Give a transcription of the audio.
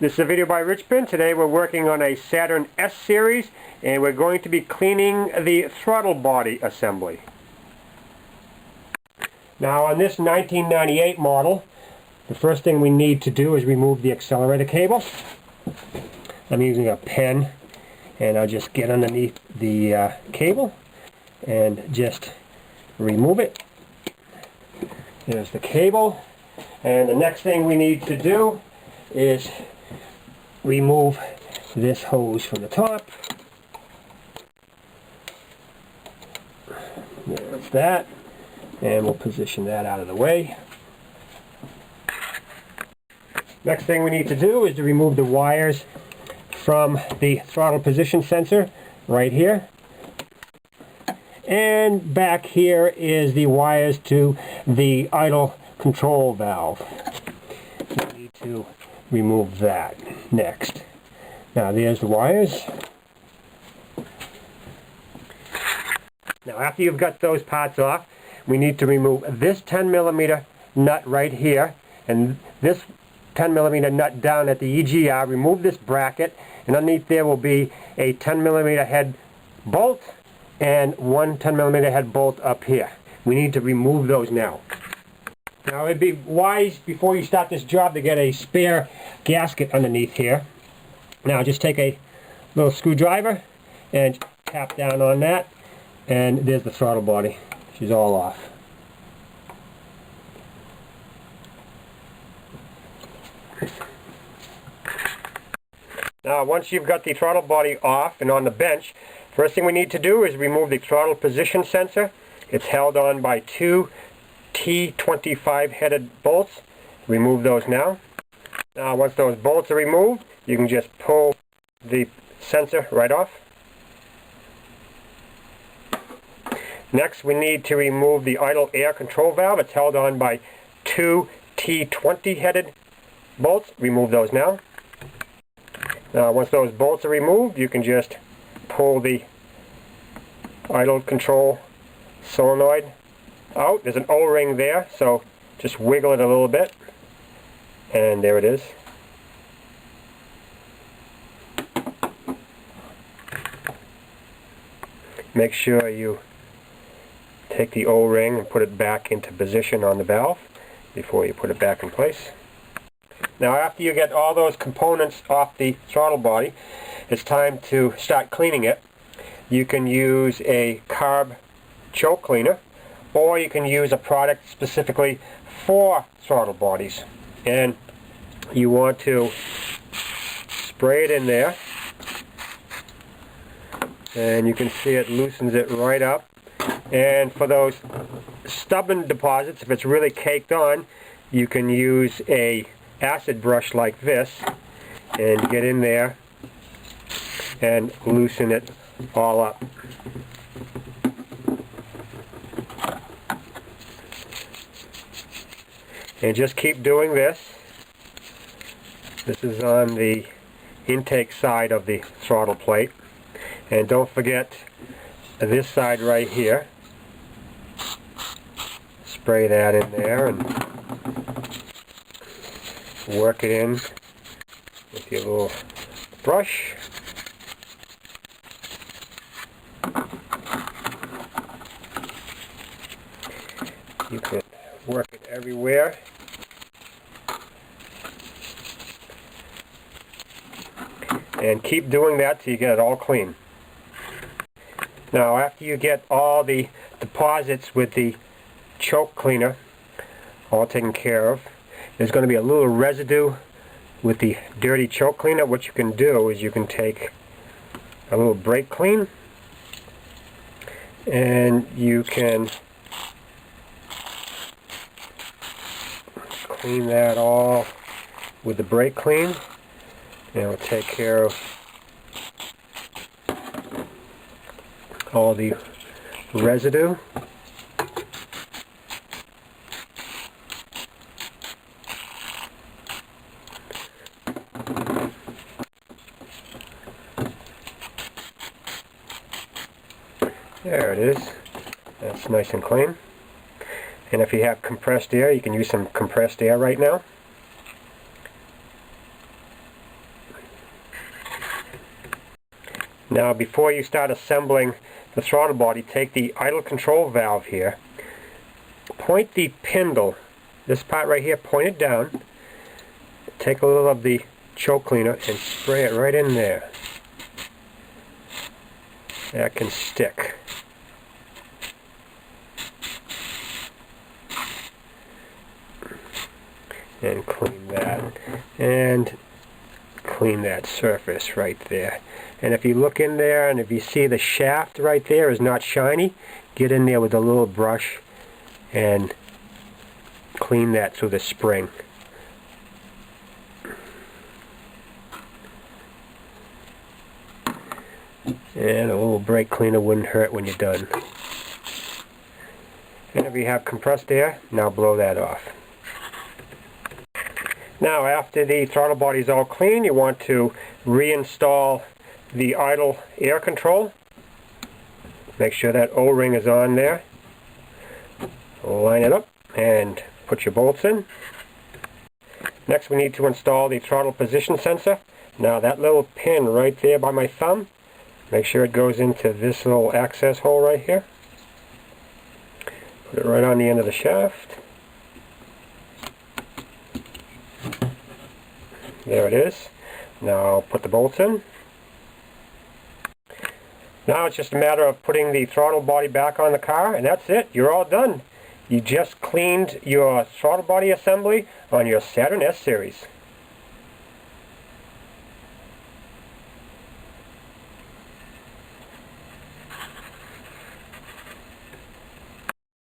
This is a video by Richmond. Today we're working on a Saturn S series and we're going to be cleaning the throttle body assembly. Now on this 1998 model, the first thing we need to do is remove the accelerator cable. I'm using a pen and I'll just get underneath the cable and just remove it. There's the cable, and the next thing we need to do is remove this hose from the top. There's that, and we'll position that out of the way. Next thing we need to do is to remove the wires from the throttle position sensor right here. And back here is the wires to the idle control valve. We need to remove that next. Now there's the wires. Now after you've got those parts off, we need to remove this 10mm nut right here and this 10mm nut down at the EGR. Remove this bracket, and underneath there will be a 10mm head bolt and one 10mm head bolt up here. We need to remove those now. Now it'd be wise before you start this job to get a spare gasket underneath here. Now just take a little screwdriver and tap down on that, and there's the throttle body. She's all off. Now once you've got the throttle body off and on the bench, first thing we need to do is remove the throttle position sensor. It's held on by two T25 headed bolts. Remove those now. Now once those bolts are removed, you can just pull the sensor right off. Next we need to remove the idle air control valve. It's held on by two T20 headed bolts. Remove those now. Now once those bolts are removed, you can just pull the idle control solenoid out. There's an O-ring there, so just wiggle it a little bit, and there it is. Make sure you take the O-ring and put it back into position on the valve before you put it back in place. Now after you get all those components off the throttle body, it's time to start cleaning it. You can use a carb choke cleaner, or you can use a product specifically for throttle bodies. And you want to spray it in there, and you can see it loosens it right up. And for those stubborn deposits, if it's really caked on, you can use a acid brush like this and get in there and loosen it all up. And just keep doing this. This is on the intake side of the throttle plate. And don't forget this side right here. Spray that in there and work it in with your little brush. You can work it everywhere. And keep doing that till you get it all clean. Now after you get all the deposits with the choke cleaner all taken care of, there's going to be a little residue with the dirty choke cleaner. What you can do is you can take a little brake clean and you can clean that all with the brake clean, and it'll take care of all the residue. There it is. That's nice and clean. And if you have compressed air, you can use some compressed air right now. Now before you start assembling the throttle body, take the idle control valve here, point the spindle, this part right here, point it down, take a little of the choke cleaner and spray it right in there. That can stick. And clean that. And clean that surface right there. And if you look in there and if you see the shaft right there is not shiny, get in there with a little brush and clean that through the spring. And a little brake cleaner wouldn't hurt when you're done. And if you have compressed air, now blow that off. Now after the throttle body is all clean, you want to reinstall the idle air control. Make sure that O-ring is on there. Line it up and put your bolts in. Next we need to install the throttle position sensor. Now that little pin right there by my thumb, make sure it goes into this little access hole right here. Put it right on the end of the shaft. There it is. Now put the bolts in. Now it's just a matter of putting the throttle body back on the car, and that's it. You're all done. You just cleaned your throttle body assembly on your Saturn S Series.